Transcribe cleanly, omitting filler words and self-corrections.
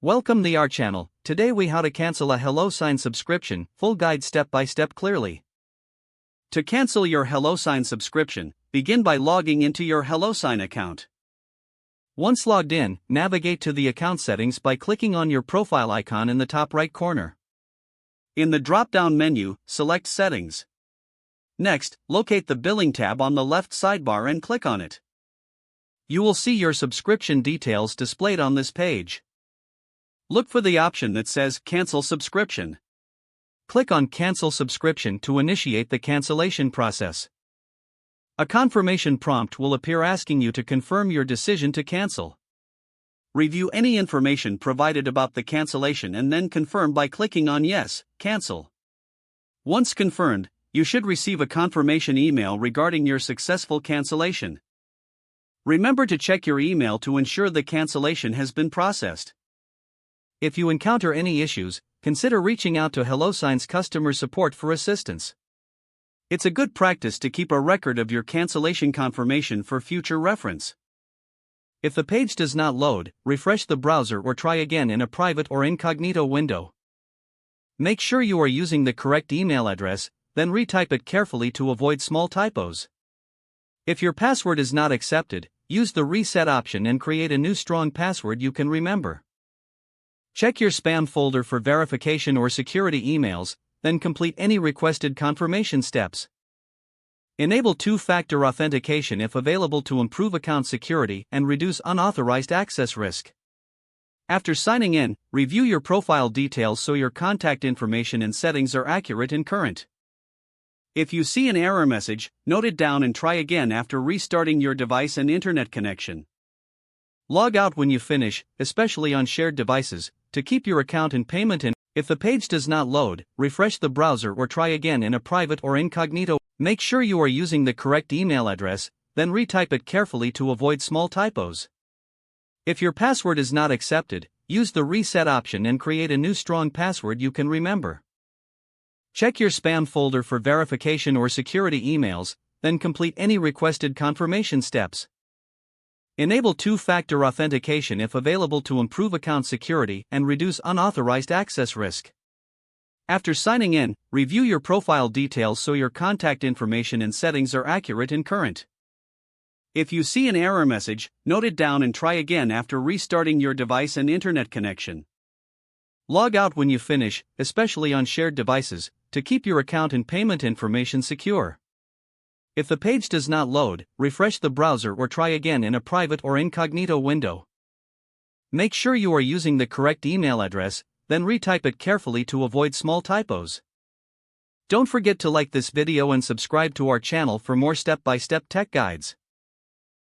Welcome to our channel. Today we how to cancel a HelloSign subscription, full guide step by step clearly. To cancel your HelloSign subscription, begin by logging into your HelloSign account. Once logged in, navigate to the account settings by clicking on your profile icon in the top right corner. In the drop-down menu, select Settings. Next, locate the Billing tab on the left sidebar and click on it. You will see your subscription details displayed on this page. Look for the option that says Cancel Subscription. Click on Cancel Subscription to initiate the cancellation process. A confirmation prompt will appear asking you to confirm your decision to cancel. Review any information provided about the cancellation and then confirm by clicking on Yes, Cancel. Once confirmed, you should receive a confirmation email regarding your successful cancellation. Remember to check your email to ensure the cancellation has been processed. If you encounter any issues, consider reaching out to HelloSign's customer support for assistance. It's a good practice to keep a record of your cancellation confirmation for future reference. If the page does not load, refresh the browser or try again in a private or incognito window. Make sure you are using the correct email address, then retype it carefully to avoid small typos. If your password is not accepted, use the reset option and create a new strong password you can remember. Check your spam folder for verification or security emails, then complete any requested confirmation steps. Enable two-factor authentication if available to improve account security and reduce unauthorized access risk. After signing in, review your profile details so your contact information and settings are accurate and current. If you see an error message, note it down and try again after restarting your device and internet connection. Log out when you finish, especially on shared devices, to keep your account and payment in. If the page does not load, refresh the browser or try again in a private or incognito. Make sure you are using the correct email address, then retype it carefully to avoid small typos. If your password is not accepted, use the reset option and create a new strong password you can remember. Check your spam folder for verification or security emails, then complete any requested confirmation steps. Enable two-factor authentication if available to improve account security and reduce unauthorized access risk. After signing in, review your profile details so your contact information and settings are accurate and current. If you see an error message, note it down and try again after restarting your device and internet connection. Log out when you finish, especially on shared devices, to keep your account and payment information secure. If the page does not load, refresh the browser or try again in a private or incognito window. Make sure you are using the correct email address, then retype it carefully to avoid small typos. Don't forget to like this video and subscribe to our channel for more step-by-step tech guides.